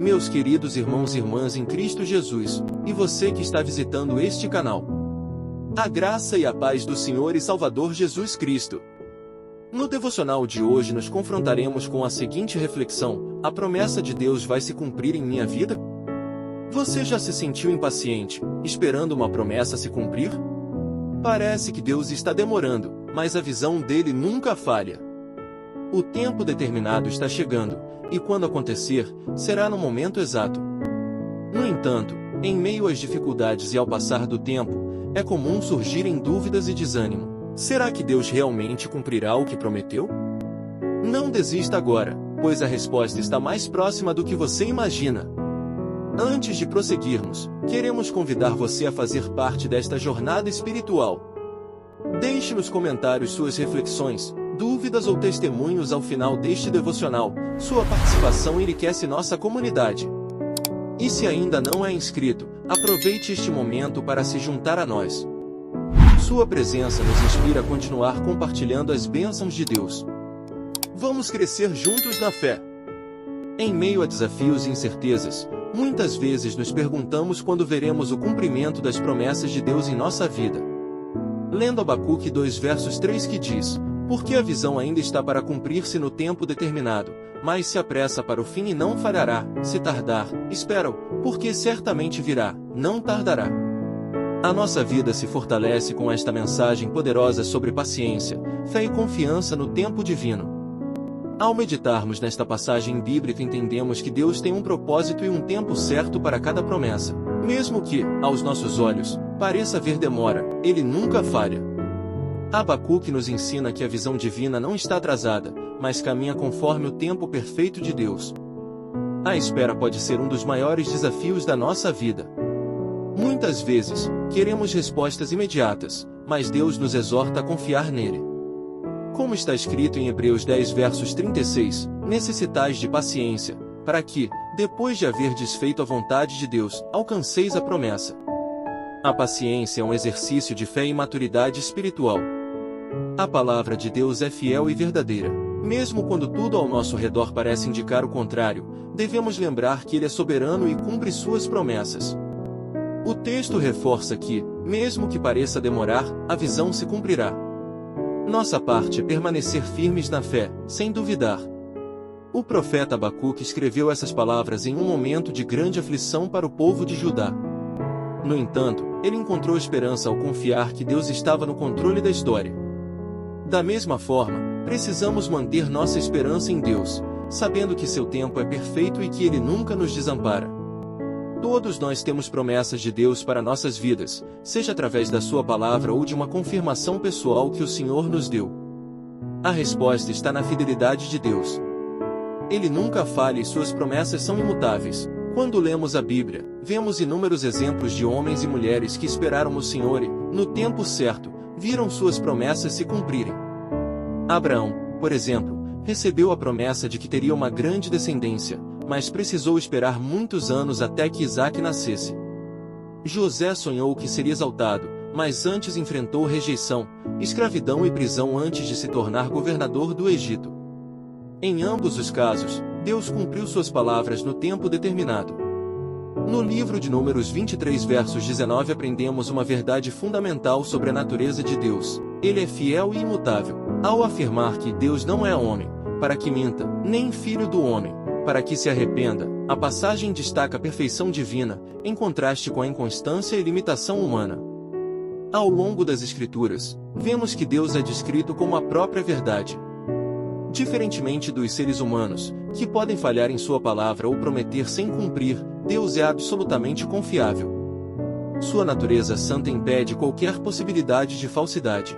Meus queridos irmãos e irmãs em Cristo Jesus, e você que está visitando este canal. A graça e a paz do Senhor e Salvador Jesus Cristo. No devocional de hoje nos confrontaremos com a seguinte reflexão: a promessa de Deus vai se cumprir em minha vida? Você já se sentiu impaciente, esperando uma promessa se cumprir? Parece que Deus está demorando, mas a visão dele nunca falha. O tempo determinado está chegando, e quando acontecer, será no momento exato. No entanto, em meio às dificuldades e ao passar do tempo, é comum surgirem dúvidas e desânimo. Será que Deus realmente cumprirá o que prometeu? Não desista agora, pois a resposta está mais próxima do que você imagina. Antes de prosseguirmos, queremos convidar você a fazer parte desta jornada espiritual. Deixe nos comentários suas reflexões, dúvidas ou testemunhos ao final deste devocional. Sua participação enriquece nossa comunidade. E se ainda não é inscrito, aproveite este momento para se juntar a nós. Sua presença nos inspira a continuar compartilhando as bênçãos de Deus. Vamos crescer juntos na fé. Em meio a desafios e incertezas, muitas vezes nos perguntamos quando veremos o cumprimento das promessas de Deus em nossa vida. Lendo Abacuque 2 versos 3 que diz: porque a visão ainda está para cumprir-se no tempo determinado, mas se apressa para o fim e não falhará. Se tardar, espera-o, porque certamente virá, não tardará. A nossa vida se fortalece com esta mensagem poderosa sobre paciência, fé e confiança no tempo divino. Ao meditarmos nesta passagem bíblica, entendemos que Deus tem um propósito e um tempo certo para cada promessa. Mesmo que, aos nossos olhos, pareça haver demora, Ele nunca falha. Abacuque nos ensina que a visão divina não está atrasada, mas caminha conforme o tempo perfeito de Deus. A espera pode ser um dos maiores desafios da nossa vida. Muitas vezes, queremos respostas imediatas, mas Deus nos exorta a confiar nele. Como está escrito em Hebreus 10 versos 36, necessitais de paciência, para que, depois de haver desfeito a vontade de Deus, alcanceis a promessa. A paciência é um exercício de fé e maturidade espiritual. A palavra de Deus é fiel e verdadeira. Mesmo quando tudo ao nosso redor parece indicar o contrário, devemos lembrar que Ele é soberano e cumpre suas promessas. O texto reforça que, mesmo que pareça demorar, a visão se cumprirá. Nossa parte é permanecer firmes na fé, sem duvidar. O profeta Abacuque escreveu essas palavras em um momento de grande aflição para o povo de Judá. No entanto, ele encontrou esperança ao confiar que Deus estava no controle da história. Da mesma forma, precisamos manter nossa esperança em Deus, sabendo que seu tempo é perfeito e que Ele nunca nos desampara. Todos nós temos promessas de Deus para nossas vidas, seja através da sua palavra ou de uma confirmação pessoal que o Senhor nos deu. A resposta está na fidelidade de Deus. Ele nunca falha e suas promessas são imutáveis. Quando lemos a Bíblia, vemos inúmeros exemplos de homens e mulheres que esperaram no Senhor e, no tempo certo, viram suas promessas se cumprirem. Abraão, por exemplo, recebeu a promessa de que teria uma grande descendência, mas precisou esperar muitos anos até que Isaque nascesse. José sonhou que seria exaltado, mas antes enfrentou rejeição, escravidão e prisão antes de se tornar governador do Egito. Em ambos os casos, Deus cumpriu suas palavras no tempo determinado. No livro de Números 23 versos 19 aprendemos uma verdade fundamental sobre a natureza de Deus. Ele é fiel e imutável. Ao afirmar que Deus não é homem, para que minta, nem filho do homem, para que se arrependa, a passagem destaca a perfeição divina, em contraste com a inconstância e limitação humana. Ao longo das Escrituras, vemos que Deus é descrito como a própria verdade. Diferentemente dos seres humanos, que podem falhar em sua palavra ou prometer sem cumprir, Deus é absolutamente confiável. Sua natureza santa impede qualquer possibilidade de falsidade.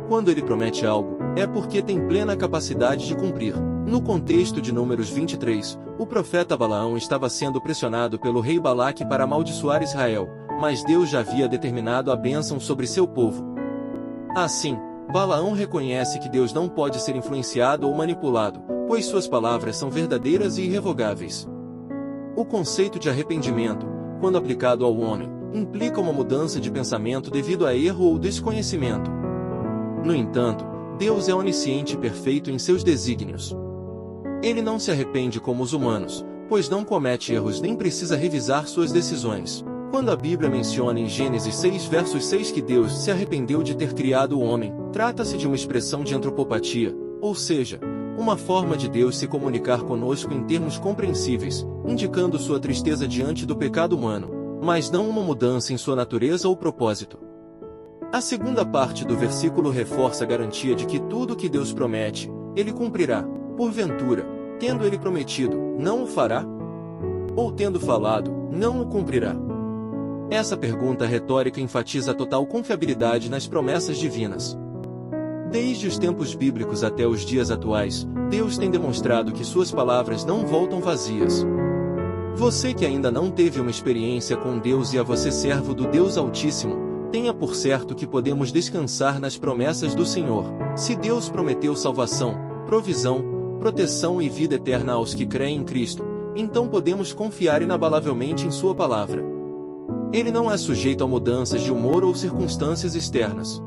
Quando Ele promete algo, é porque tem plena capacidade de cumprir. No contexto de Números 23, o profeta Balaão estava sendo pressionado pelo rei Balaque para amaldiçoar Israel, mas Deus já havia determinado a bênção sobre seu povo. Assim, Balaão reconhece que Deus não pode ser influenciado ou manipulado, pois suas palavras são verdadeiras e irrevogáveis. O conceito de arrependimento, quando aplicado ao homem, implica uma mudança de pensamento devido a erro ou desconhecimento. No entanto, Deus é onisciente e perfeito em seus desígnios. Ele não se arrepende como os humanos, pois não comete erros nem precisa revisar suas decisões. Quando a Bíblia menciona em Gênesis 6 versos 6 que Deus se arrependeu de ter criado o homem, trata-se de uma expressão de antropopatia, ou seja, uma forma de Deus se comunicar conosco em termos compreensíveis, indicando sua tristeza diante do pecado humano, mas não uma mudança em sua natureza ou propósito. A segunda parte do versículo reforça a garantia de que tudo o que Deus promete, Ele cumprirá. Porventura, tendo Ele prometido, não o fará? Ou tendo falado, não o cumprirá? Essa pergunta retórica enfatiza a total confiabilidade nas promessas divinas. Desde os tempos bíblicos até os dias atuais, Deus tem demonstrado que suas palavras não voltam vazias. Você que ainda não teve uma experiência com Deus e a você servo do Deus Altíssimo, tenha por certo que podemos descansar nas promessas do Senhor. Se Deus prometeu salvação, provisão, proteção e vida eterna aos que creem em Cristo, então podemos confiar inabalavelmente em sua palavra. Ele não é sujeito a mudanças de humor ou circunstâncias externas.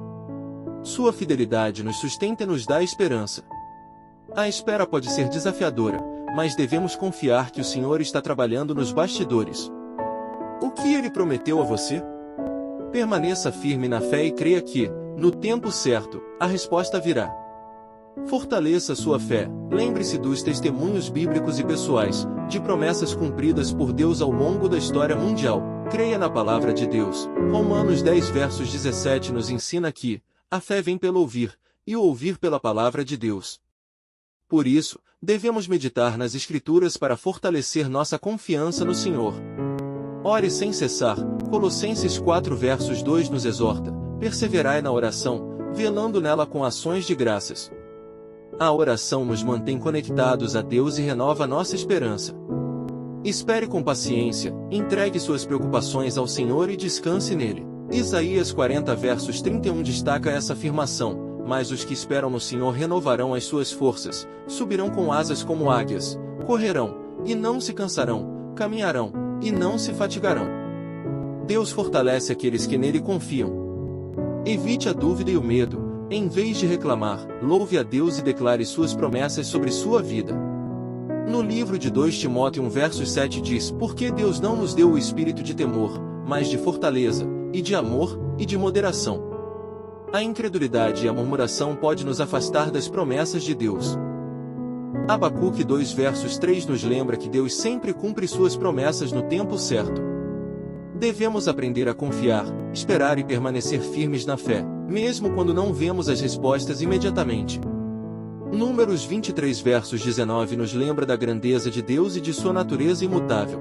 Sua fidelidade nos sustenta e nos dá esperança. A espera pode ser desafiadora, mas devemos confiar que o Senhor está trabalhando nos bastidores. O que Ele prometeu a você? Permaneça firme na fé e creia que, no tempo certo, a resposta virá. Fortaleça sua fé, lembre-se dos testemunhos bíblicos e pessoais, de promessas cumpridas por Deus ao longo da história mundial. Creia na palavra de Deus. Romanos 10 versos 17 nos ensina que a fé vem pelo ouvir, e o ouvir pela palavra de Deus. Por isso, devemos meditar nas Escrituras para fortalecer nossa confiança no Senhor. Ore sem cessar. Colossenses 4 versos 2 nos exorta: perseverai na oração, velando nela com ações de graças. A oração nos mantém conectados a Deus e renova nossa esperança. Espere com paciência, entregue suas preocupações ao Senhor e descanse nele. Isaías 40 versos 31 destaca essa afirmação: mas os que esperam no Senhor renovarão as suas forças, subirão com asas como águias, correrão, e não se cansarão, caminharão, e não se fatigarão. Deus fortalece aqueles que nele confiam. Evite a dúvida e o medo. Em vez de reclamar, louve a Deus e declare suas promessas sobre sua vida. No livro de 2 Timóteo 1 verso 7 diz: porque Deus não nos deu o espírito de temor, mas de fortaleza, e de amor, e de moderação. A incredulidade e a murmuração podem nos afastar das promessas de Deus. Abacuque 2 versos 3 nos lembra que Deus sempre cumpre suas promessas no tempo certo. Devemos aprender a confiar, esperar e permanecer firmes na fé, mesmo quando não vemos as respostas imediatamente. Números 23 versos 19 nos lembra da grandeza de Deus e de sua natureza imutável.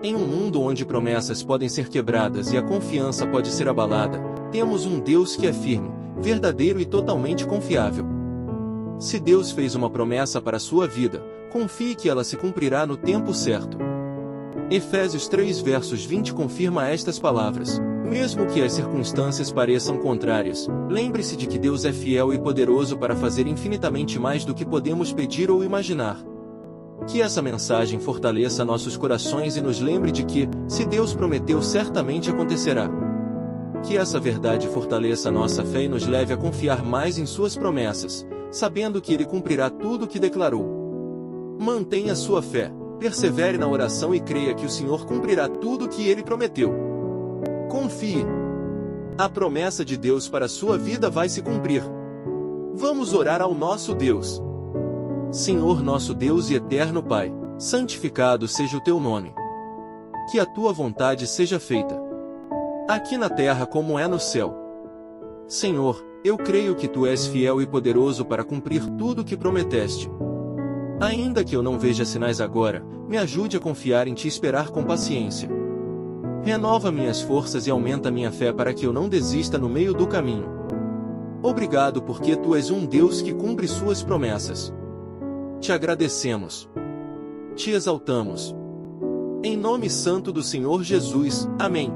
Em um mundo onde promessas podem ser quebradas e a confiança pode ser abalada, temos um Deus que é firme, verdadeiro e totalmente confiável. Se Deus fez uma promessa para a sua vida, confie que ela se cumprirá no tempo certo. Efésios 3 versos 20 confirma estas palavras: mesmo que as circunstâncias pareçam contrárias, lembre-se de que Deus é fiel e poderoso para fazer infinitamente mais do que podemos pedir ou imaginar. Que essa mensagem fortaleça nossos corações e nos lembre de que, se Deus prometeu, certamente acontecerá. Que essa verdade fortaleça nossa fé e nos leve a confiar mais em suas promessas, sabendo que Ele cumprirá tudo o que declarou. Mantenha sua fé, persevere na oração e creia que o Senhor cumprirá tudo o que Ele prometeu. Confie. A promessa de Deus para a sua vida vai se cumprir. Vamos orar ao nosso Deus. Senhor nosso Deus e eterno Pai, santificado seja o teu nome. Que a tua vontade seja feita, aqui na terra como é no céu. Senhor, eu creio que tu és fiel e poderoso para cumprir tudo o que prometeste. Ainda que eu não veja sinais agora, me ajude a confiar em ti e esperar com paciência. Renova minhas forças e aumenta minha fé para que eu não desista no meio do caminho. Obrigado porque tu és um Deus que cumpre suas promessas. Te agradecemos. Te exaltamos. Em nome santo do Senhor Jesus. Amém.